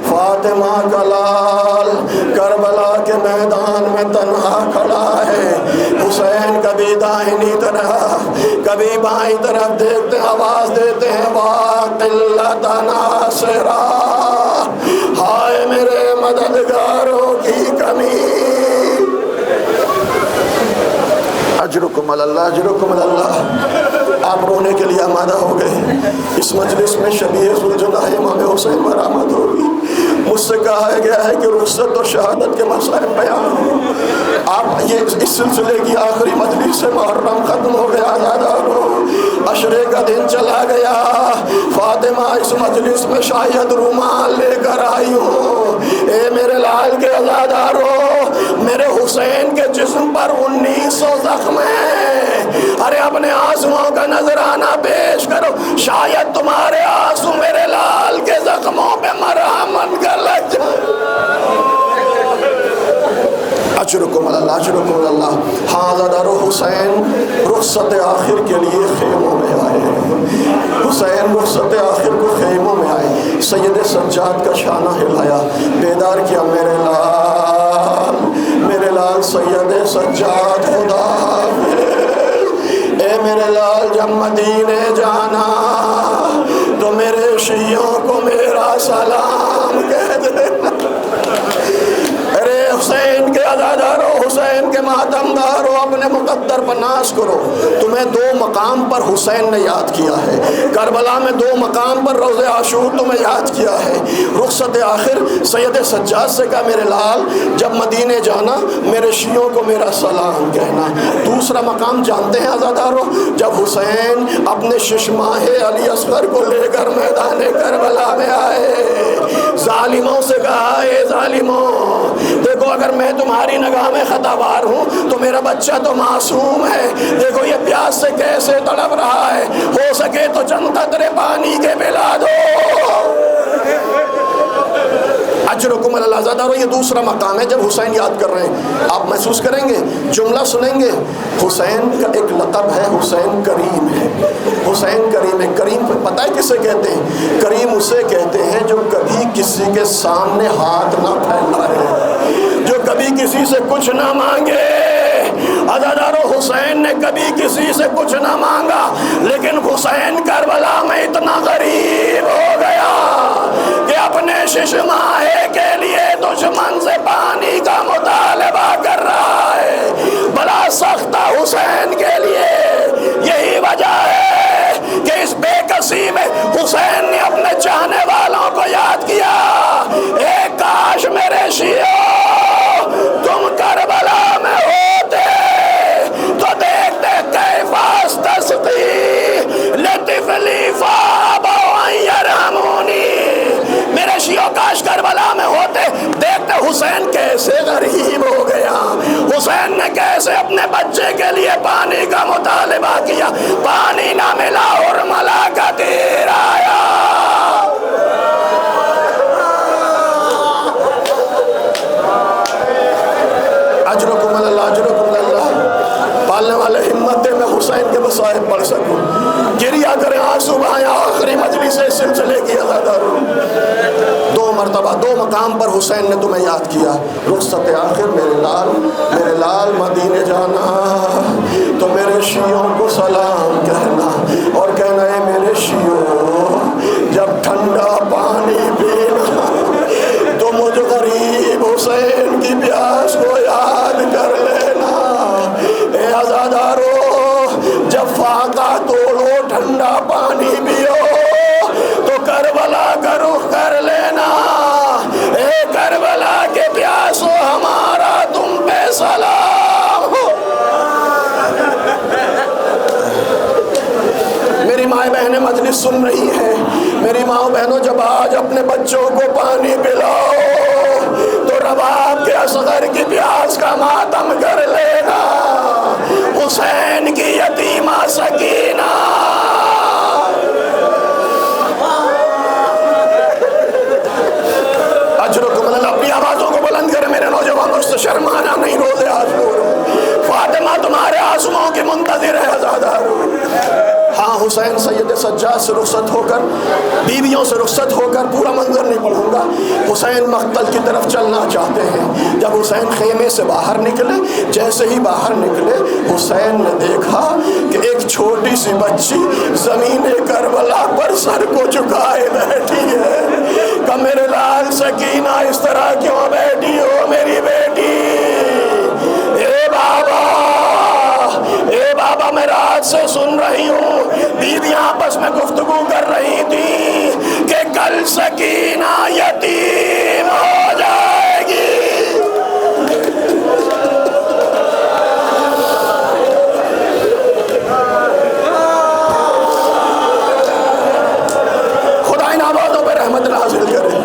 A: فاطمہ کا لال کربلا کے میدان میں تنہا کھڑا ہے۔ حسین کبھی دائنی طرف کبھی بائیں طرف دیکھتے ہیں، آواز دیتے ہیں واقلت ناصرہ، ہائے میرے مددگاروں کی کمی۔ اجرکم اللہ، اجرکم اللہ۔ آپ رونے کے لیے آمادہ ہو گئے۔ اس مجلس میں شبیہ ذوالجلال امام حسین برآمد ہوگی۔ مجھ سے کہا گیا ہے کہ رخصت اور شہادت کے مسائل بیان ہوں۔ آپ یہ اس سلسلے کی آخری مجلس سے محرم ختم ہو گیا، آزادارو عشرے کا دن چلا گیا۔ فاطمہ اس مجلس میں شاید رومال لے کر آئی ہوں۔ اے میرے لال کے آزادارو، میرے حسین کے جسم پر 1900 زخم ہیں۔ ارے اپنے آنسوؤں کا نذرانہ پیش کرو، شاید تمہارے آنسو میرے لال کے زخموں پہ مرہم بن کر لگ جائے۔ اجرکم اللہ، اجرکم اللہ۔ ہاں عزادارو، حسین رخصت آخر کے لیے خیموں میں آئے ہیں۔ حسین رخصت آخر کو خیموں میں آئے، سید سجاد کا شانہ ہلایا، بیدار کیا میرے لال، میرے لال سید سجاد خدا حافظ۔ اے میرے لال جب مدینے جانا تو میرے شیعوں کو میرا سلام کہہ دینا۔ ارے حسین کے عزادارو، حسین کے ماتمدارو، اپنے مقدر پر ناز کرو۔ تمہیں 2 مقام پر حسین نے یاد کیا ہے، کربلا میں 2 مقام پر روز عاشور تمہیں یاد کیا ہے۔ رخصت آخر سید سجاد سے کہا میرے لال جب مدینے جانا میرے شیعوں کو میرا سلام کہنا۔ دوسرا مقام جانتے ہیں عزادارو، جب حسین اپنے ششماہ علی اصغر کو لے کر میدان کربلا میں آئے، ظالموں سے کہا اے ظالموں، دیکھو اگر میں تمہاری نگاہ میں خطا وار ہوں تو میرا بچہ تو معصوم ہے، دیکھو یہ پیاس سے کیسے تڑپ رہا ہے، ہو سکے تو چند قطرے پانی کے پلا دو۔ اجرکم اللہ، عزادارو یہ دوسرا مقام ہے جب حسین یاد کر رہے ہیں۔ آپ محسوس کریں گے، جملہ سنیں گے، حسین کا ایک لقب ہے حسین کریم ہے۔ حسین کریم ہے۔ کریم پتہ ہے کسے کہتے ہیں؟ کریم اسے کہتے ہیں جو کبھی کسی کے سامنے ہاتھ نہ پھیلائے، جو کبھی کسی سے کچھ نہ مانگے۔ عزادارو حسین نے کبھی کسی سے کچھ نہ مانگا، لیکن حسین کربلا میں اتنا غریب ہو گیا کہ اپنے ششماہے کے لیے دشمن سے پانی کا مطالبہ کر رہا ہے۔ بڑا سخت حسین کے لیے، یہی وجہ ہے کہ اس بے کسی میں حسین نے اپنے چاہنے والوں کو یاد کیا۔ اے کاش میرے شیعو تم کربلا میں ہوتے تو دیکھتے کیف استسقی لطفلی فابوا ان یرحمونی۔ میرے شیعو کاش کربلا میں ہوتے، دیکھتے حسین کیسے غریب ہو گیا، حسین نے کیسے اپنے بچے کے لیے پانی کا مطالبہ کیا، پانی نہ ملا اور ملا کا تیر آیا۔ اجرکم اللہ، اجرکم اللہ۔ پالنے والے ہمت دے میں حسین کے مصائب پڑھ سکوں، گریہ کریں آنسو بہائیں، آخری مجلس اس سلسلے کی عزادارو۔ 2 مرتبہ 2 مقام پر حسین نے تمہیں یاد کیا. رخصت آخر میرے لال مدینے جانا تو میرے شیعوں کو سلام کہنا اور کہنا ہے میرے شیعوں جب ٹھنڈا پانی پینا تو مجھ غریب حسین کی پیاس کو یاد کر لینا. اے عزادارو جب فاقہ توڑو ٹھنڈا پانی پیو تو کربلا کا رخ کر لینا. اے کربلا کے پیاسو ہمارا تم پہ سلام ہو. میری ماں بہنیں مجلس سن رہی ہیں. میری ماں بہنوں جب آج اپنے بچوں کو پانی پلاؤ تو رباب کے اصغر کی پیاس کا ماتم کر لینا. حسین کی یتیمہ سکینہ اجرکم اللہ. اپنی آوازوں کو بلند کریں میرے نوجوانوں سے شرمانا نہیں. روزے آسو فاطمہ تمہارے آنسوؤں کی منتظر ہے عزادارو. ہاں حسین سید سجاد سے رخصت ہو کر بیویوں سے رخصت ہو کر پورا منظر نہیں پڑھوں گا. حسین مقتل کی طرف چلنا چاہتے ہیں. جب حسین خیمے سے باہر نکلے جیسے ہی باہر نکلے حسین نے دیکھا کہ ایک چھوٹی سی بچی زمین کربلا پر سر کو جھکائے بیٹھی ہے. کہ میرے لال سکینہ اس طرح کیوں بیٹھی ہو میری بیٹی؟ اے بابا میں رات سے سن رہی ہوں بیویاں آپس میں گفتگو کر رہی تھی کہ کل سکینہ یتیم ہو جائے گی. خدا ان آبادوں پہ رحمت نازل کرے.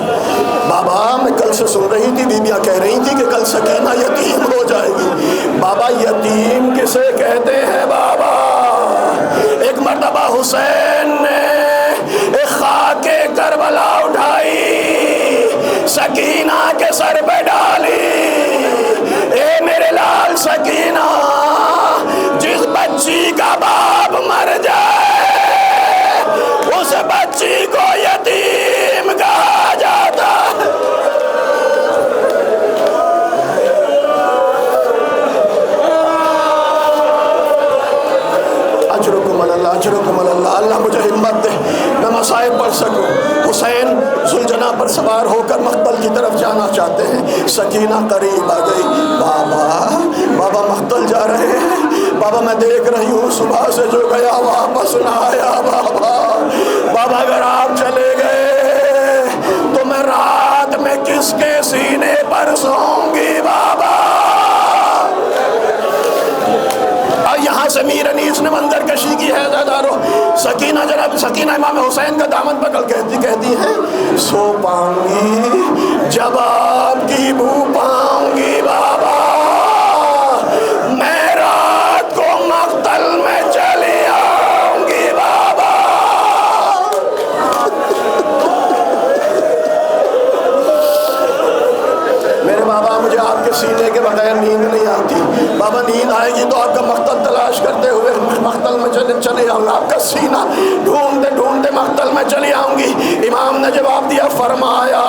A: بابا میں کل سے سن رہی تھی بیویاں کہہ رہی تھی کہ کل سکینہ یتیم ہو جائے گی. بابا یتیم کسے کہتے ہیں بابا؟ ایک مرتبہ حسین نے ایک خاک کربلا اٹھائی سکینہ کے سر پہ ڈالی. اے میرے لال سکینہ جس بچی کا باپ مر جائے اس بچی کو یتیم کہا جاتا. اجرکم اللہ. اللہ مجھے ہمت دے میں مصائب پڑھ سکوں. حسین ذوالجناح پر سوار ہو کر مقتل کی طرف جانا چاہتے ہیں. سکینہ قریب آ گئی. بابا مقتل جا رہے ہیں. بابا میں دیکھ رہی ہوں صبح سے جو گیا واپس نہ آیا. بابا اگر آپ چلے گئے تو میں رات میں کس کے سینے پر سوؤں گی بابا؟ یہاں سے میر انیس نے منظر کشی کی ہے عزادارو. سکینہ جناب سکینہ امام حسین کا دامن پکڑ کہتی ہے سو پاؤں گی جب آپ کی بو پاؤں گی بابا. میں رات کو مقتل میں چلی آؤں گی بابا. میرے بابا مجھے آپ کے سینے کے بغیر نیند نہیں آتی. بابا نیند آئے گی تو آپ کا مقتل تلاش کرتے ہوئے مقتل میں چلے آؤں گا. آپ کا سینہ ڈھونڈتے ڈھونڈتے مقتل میں چلی آؤں گی. امام نے جواب دیا فرمایا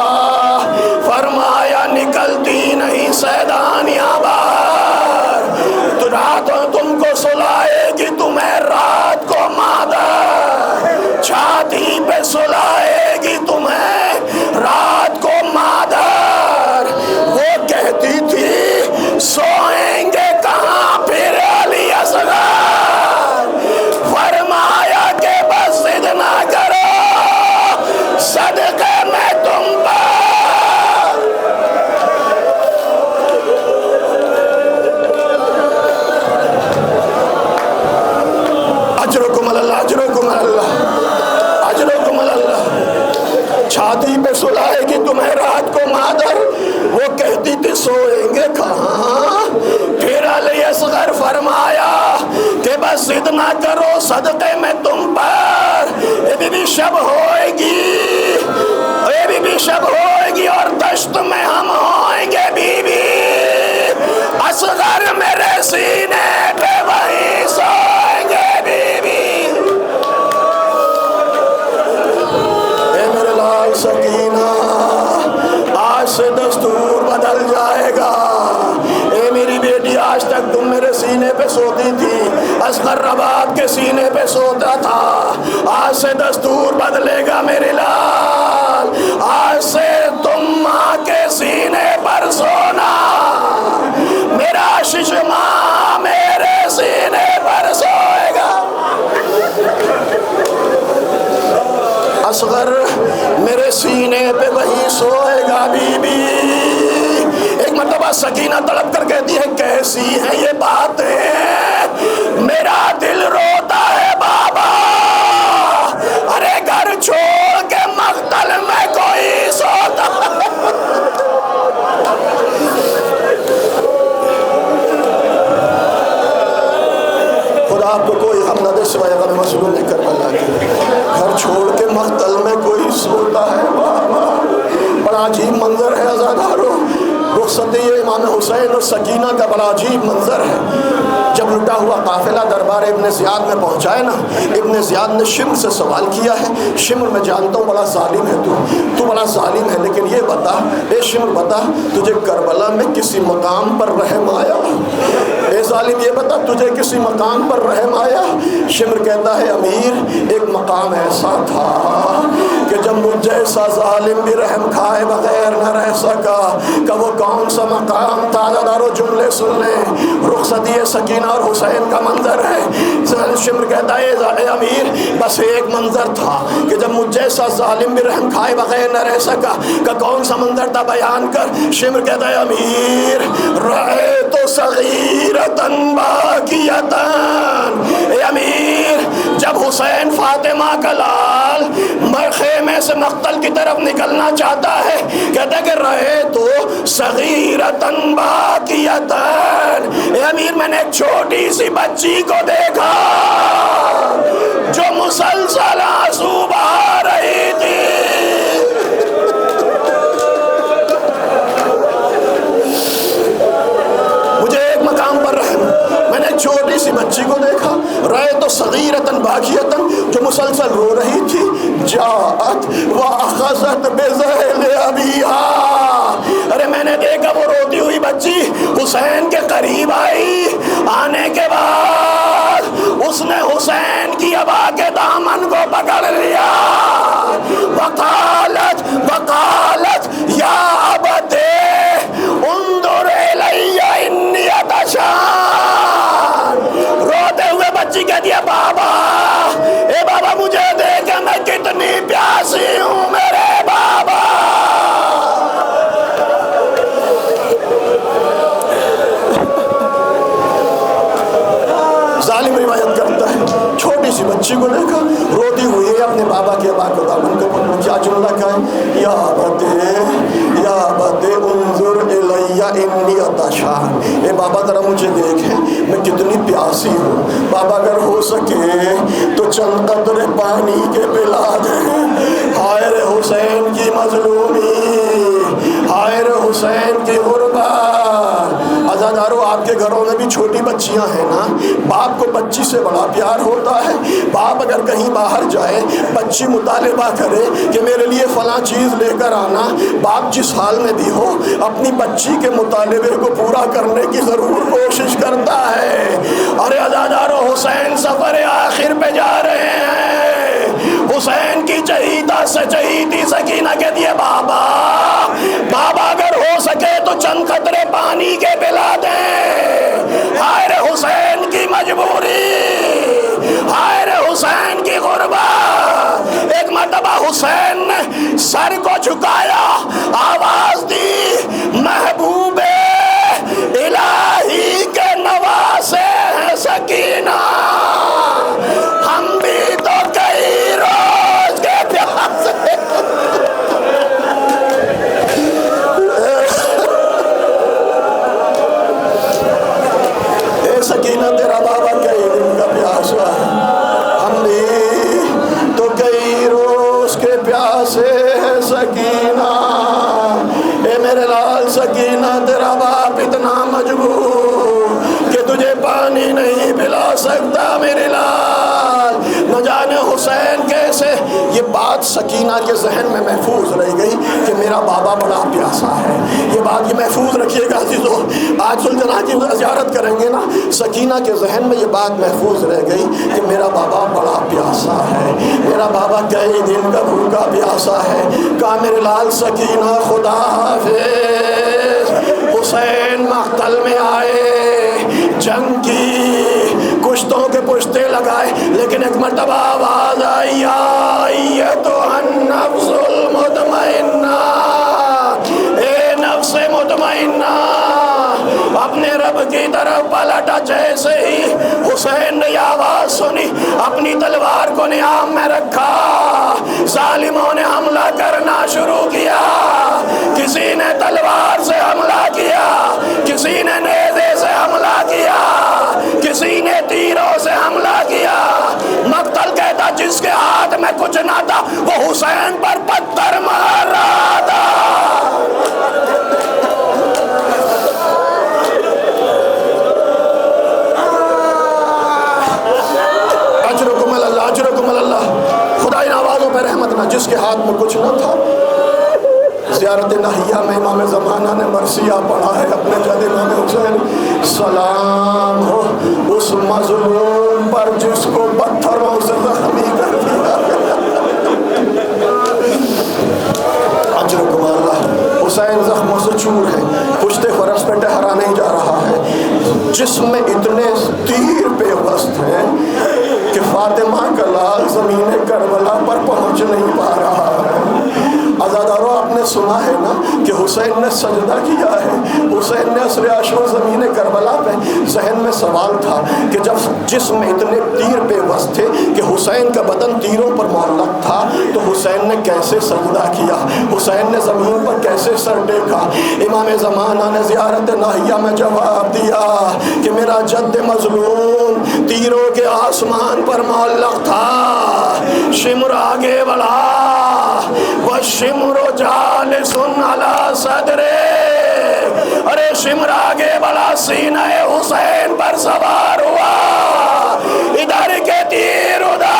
A: نکلتی نہیں سیدانیاں باہر تو راتوں تم کو سلائے گی تمہیں رات کو مادر. چھاتی پہ سلائے گی تمہیں رات کو مادر. وہ کہتی تھی سوئیں گے کہاں پھر علی اصغر. فرمایا کہ بس ضد نہ کرو صدقے میں تم پر. اجرکم اللہ اجرکم اللہ اجرکم اللہ. چھاتی پہ سلائے گی تمہیں رات کو مادر. وہ کہتی تھی سوئیں گے کہاں پھر علی اصغر فرمایا کہ بس ضد نہ کرو صدقے میں تم پر. یہ بھی شب ہوئے گی شب ہوئے گی اور دشت میں ہم ہوئیں گے بیوی. اصغر میرے سینے پہ وہیں سوئیں گے بیوی. اے میرے لال سکینہ سوتی تھی، اصغر رباب کے سینے پہ سوتا تھا۔ آج سے دستور بدلے گا میرے لال، آج سے تم ماں کے سینے پر سونا، میرا ششماں میرے سینے پر سوئے گا۔ اصغر میرے سینے پہ وہی سوئے گا بی بی۔ ایک مرتبہ سکینہ تڑپ کر کہتی ہے کیسی ہیں یہ باتیں، میرا دل روتا ہے بابا، ارے گھر چھوڑ کے مقتل میں کوئی سوتا۔ خدا آپ کو کوئی غم نہ دے سوائے غم مظلوم کربلا کے، گھر چھوڑ کے مقتل میں کوئی سوتا ہے بابا۔ بڑا عجیب منظر ہے عزادارو، رخصتی امام حسین اور سکینہ کا بڑا عجیب منظر ہے۔ جب لٹا ہوا قافلہ دربار ابن زیاد میں پہنچائے نا، ابن زیاد نے شمر سے سوال کیا ہے، شمر میں جانتا ہوں بڑا ظالم ہے تو بڑا ظالم ہے، لیکن یہ بتا اے شمر بتا تجھے کربلا میں کسی مقام پر رحم آیا؟ اے ظالم یہ بتا تجھے کسی مقام پر رحم آیا؟ شمر کہتا ہے امیر ایک مقام ایسا تھا کہ جب مجھ جیسا ظالم بھی رحم کھائے بغیر نہ رہ سکا، کہ وہ کون سا مقام تھا؟ دارو جملے سن لیں، رخصتی سکینہ اور حسین کا منظر ہے۔ شمر کہتا ہے اے امیر بس ایک منظر تھا کہ جب مجھ جیسا ظالم بھی رحم کھائے بغیر نہ رہ سکا، کہ کون سا منظر تھا بیان کر۔ شمر کہتا ہے امیر رأیت صغیرۃ باکیۃ، اے امیر جب حسین فاطمہ کا لال خیمے سے مقتل کی طرف نکلنا چاہتا ہے، کہتا ہے کہ رأیت صغیرۃ باکیۃ، اے امیر میں نے ایک چھوٹی سی بچی کو دیکھا جو مسلسل آنسو بہا رہی تھی۔ مجھے ایک مقام پر رحم، میں نے ایک چھوٹی سی بچی کو دیکھا، رأیت صغیرۃ باکیۃ جو مسلسل رو رہی تھی، جاءت واخذت بذیل ابیہا، ارے میں نے دیکھا وہ روتی ہوئی بچی حسین کے قریب آئی، آنے کے بعد اس نے حسین کی ابا کے دامن کو پکڑ لیا، وقالت یا ابت انظر الی انی عطشان، روتے ہوئے بچی کہتی ہے بابا اے بابا مجھے دیکھ میں کتنی پیاسی ہوں میرے بابا۔ ظالم روایت کرتا ہے چھوٹی سی بچی کو دیکھا روتی ہوئی ہے، اپنے بابا کے ابا کو دامن کو پکڑا، کیا جملہ کہا ہے یا بتے انظر الی انی عطشان، اے بابا ذرا مجھے دیکھیں میں کتنی پیاسی ہوں، بابا اگر ہو سکے تو چند قطرے پانی کے پلا دیں۔ ہائے رے حسین کی مظلومی، ہائے رے حسین کی غربت۔ عزادارو آپ کے گھروں میں بھی چھوٹی بچیاں ہیں نا، باپ کو بچی سے بڑا پیار ہوتا ہے۔ باپ اگر کہیں باہر جائے بچی مطالبہ کرے کہ میرے لیے فلاں چیز لے کر آنا، باپ جس حال میں بھی ہو اپنی بچی کے مطالبے کو پورا کرنے کی ضرور کوشش کرتا ہے۔ اور عزادارو حسین سفر آخر پہ جا رہے ہیں، حسین کی چہیتا سے چہیتی سکینہ کہتی ہے بابا اگر ہو سکے تو چند قطرے پانی کے پلا دیں۔ ہائے رے حسین کی مجبوری، ہائے رے حسین کی غربت۔ ایک مرتبہ حسین نے سر کو جھکایا، آواز دی محبوب الہی کے نواسے ہیں سکینہ، ہم بھی تو کئی روز کے پیاسے۔ سکینہ تیرا بابا کئی دن کا پیاسا ہے، ہم بھی تو کئی روز کے پیاسے ہیں سکینہ، اے میرے لال سکینہ تیرا باپ اتنا مجبور کہ تجھے پانی نہیں پلا سکتا میرے لال۔ نہ جانے حسین کیسے یہ بات سکینہ کے ذہن میں محفوظ رہ گئی کہ میرا بابا بڑا پیاسا ہے. یہ بات یہ محفوظ رکھیے گا عزیزو، آج سلطنہ کی زیارت کریں گے نا، سکینہ کے ذہن میں یہ بات محفوظ رہ گئی کہ میرا بابا بڑا پیاسا ہے، میرا بابا کئی دن کا بھوکا پیاسا ہے. کہا میرے لال سکینہ خدا حافظ. حسین مقتل میں آئے، جنگ کی، کشتوں کے پشتے لگائے، لیکن ایک مرتبہ آواز آئی ایتھا النفس المطمئنہ، اے نفس مطمئنہ اپنے رب کی طرف پلٹا. جیسے ہی حسین نے آواز سنی اپنی تلوار کو نیام میں رکھا، ظالموں نے حملہ کرنا شروع کیا. کسی نے تلوار سے حملہ کیا، کسی نے نیزے سے حملہ کیا، کسی نے تیروں سے حملہ کیا. مقتل کہتا جس کے ہاتھ میں کچھ نہ تھا وہ حسین پر پتھر مار رہا تھا. خدای نوازوں پہ رحمت نہ، جس کے ہاتھ میں کچھ نہ تھا. زیارت ناہیہ میں امام زمانہ نے مرثیہ پڑھا ہے اپنے جد امام حسین. سلام ہو اس مظلوم پر جس کو پتھروں سے زخمی کر دیا. اجرکم اللہ. حسین زخموں سے چور ہے، پشت فرس پہ ٹہرا نہیں جا رہا ہے، جسم میں اتنے تیر پیوست ہیں کہ فاطمہ کا لال زمین کربلا پر پہنچ نہیں پا رہا ہے. عزادارو آپ نے سنا ہے نا کہ حسین نے سجدہ کیا ہے. حسین نے عصر عاشور زمین کربلا پہ ذہن میں سوال تھا کہ جب جسم میں اتنے تیر پیوست تھے کہ حسین کا بدن تیروں پر معلق تھا تو حسین نے کیسے سجدہ کیا، حسین نے زمین پر کیسے سر ٹیکا. امام زمانہ نے زیارت ناہیہ میں جواب دیا کہ میرا جد مظلوم تیروں کے آسمان پر معلق تھا. شمر آگے بڑھا، وَالشِّمْرُ جَالِسٌ عَلَى صَدْرِهِ. ارے شمر آگے بڑھا، سینہ حسین پر سوار ہوا. ادھر کے تیر ادھر،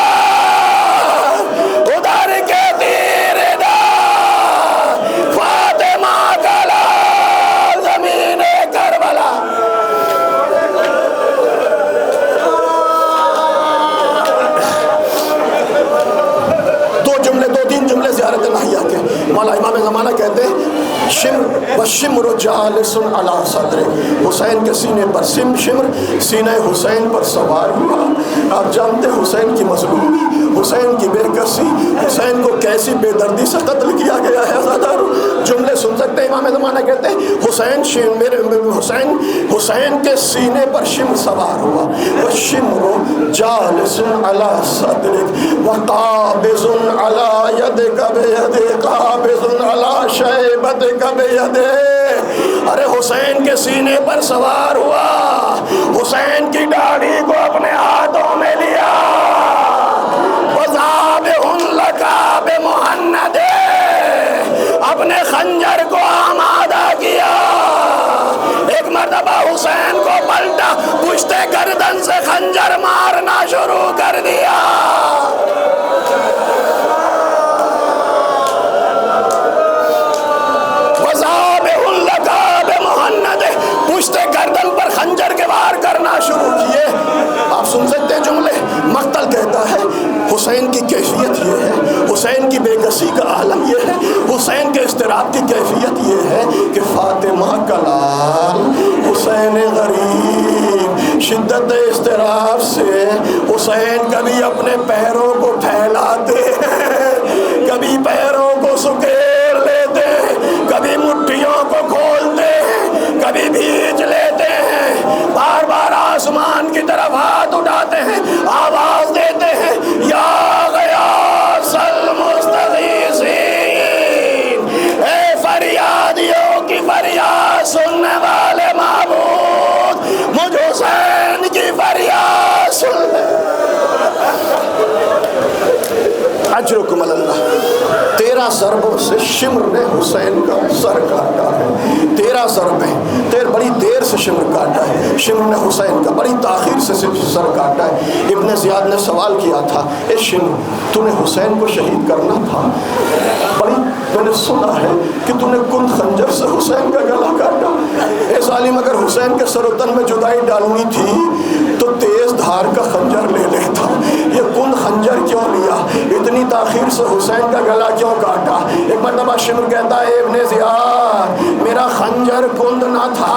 A: ادھر کے تیر ادھر. فاطمہ کا لال زمین کربلا. دو تین جملے زیارت ناہیہ کے. مولا امام زمانہ کہتے ہیں وَالشِّمْرُ جَالِسٌ عَلَى صَدْرِهِ. حسین کے سینے پر شمر سینہ حسین پر سوار ہوا. آپ جانتے حسین کی مظلومی، حسین کی بے کسی، حسین کو کیسی بے دردی سے قتل کیا گیا ہے. جملے سن سکتے ہیں. امام زمانہ کہتے ہیں حسین کے سینے پر شمر سوار ہوا. وَالشِّمْرُ جَالِسٌ عَلَى صَدْرِهِ وَقَابِضٌ عَلَى يَدِكَ بِيَدِكَ قَابِضٌ عَلَى شَيْبَتِكَ بِيَدِكَ. ارے حسین کے سینے پر سوار ہوا، حسین کی داڑھی کو اپنے ہاتھوں میں لیا. وَذَابِحٌ لَكَ بِمُحَنَّدٍ. اپنے خنجر کو آمادہ کیا. ایک مرتبہ حسین کو پلٹا، پشت گردن سے خنجر مارنا شروع کر دیا. پشت گردن پر خنجر کے وار کرنا شروع کیے. آپ سن سکتے ہیں جملے. مقتل کہتا ہے حسین کی کیفیت یہ ہے، حسین کی بے کسی کا عالم یہ ہے، حسین کے اضطراب کی کیفیت یہ ہے کہ فاطمہ کا لال حسین غریب شدت اضطراب سے حسین کبھی اپنے پیروں کو پھیلاتے ہیں، کبھی پیروں کو سکیڑ لیتے ہیں، کبھی مٹھیوں کو کھولتے ہیں، کبھی بھیج لیتے ہیں. بار بار آسمان کی طرف ہاتھ اٹھاتے ہیں، آواز دیتے ہیں یا غیاث المستغیثین. اے فریادیوں کی فریاد سننے والے معبود، مجھ حسین کی فریاد سن لے. اجرکم اللہ. 13 ضربوں سے شمر نے حسین کا سر کاٹا ہے، 13 ضربیں، بڑی دیر سے شمر کاٹا ہے، شمر نے حسین کا بڑی تاخیر سے سر کاٹا ہے۔ ابن زیاد نے سوال کیا تھا، اے شمر تو نے حسین کو شہید کرنا تھا، بڑی میں نے سنا ہے کہ تو نے کند خنجر سے حسین کا گلا کاٹا۔ اے ظالم اگر حسین کے سر و تن میں جدائی ڈالنی تھی تو تیز دھار کا خنجر لے لیتا، یہ کند خنجر کیوں لیا، اتنی تاخیر سے حسین کا گلا کیوں کاٹا؟ ایک مرتبہ شمر کہتا ہے ابن زیاد میرا خنجر کند نہ تھا،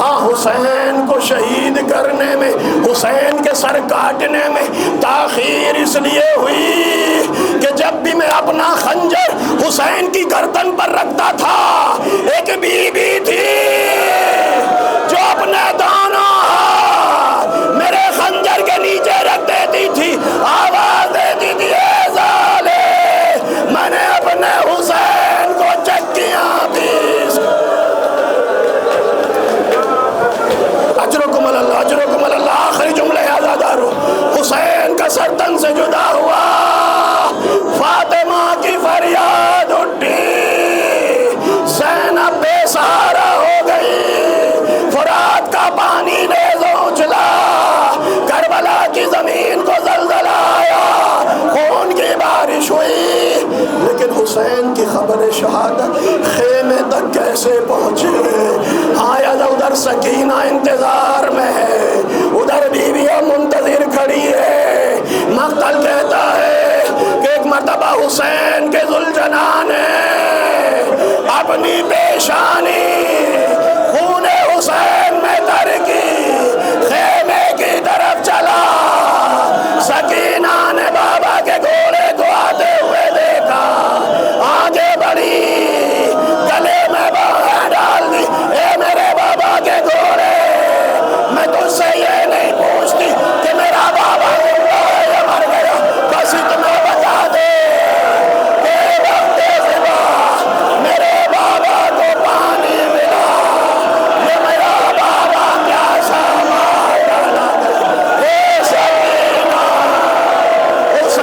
A: ہاں حسین کو شہید کرنے میں، حسین کے سر کاٹنے میں تاخیر اس لیے ہوئی کہ جب بھی میں اپنا خنجر حسین کی گردن پر رکھتا تھا، ایک بی بی تھی جو اپنے دونوں ہاتھ میرے خنجر کے نیچے رکھ دیتی تھی، آواز دیتی تھی اے ظالم میں نے اپنے حسین کو چکیاں پیس۔ اجرکم اللہ اجرکم اللہ، آخری جملے آزادارو، حسین کا سر تن سے جدا ہوا، فاطمہ کی فریاد اٹھی، زینب بے سہارا ہو گئی، فرات کا پانی نیزوں اچھلا، کربلا کی زمین کو زلزلہ آیا، خون کی بارش ہوئی، لیکن حسین کی خبر شہادت خیمے تک کیسے پہنچے؟ آیا ادھر سکینہ انتظار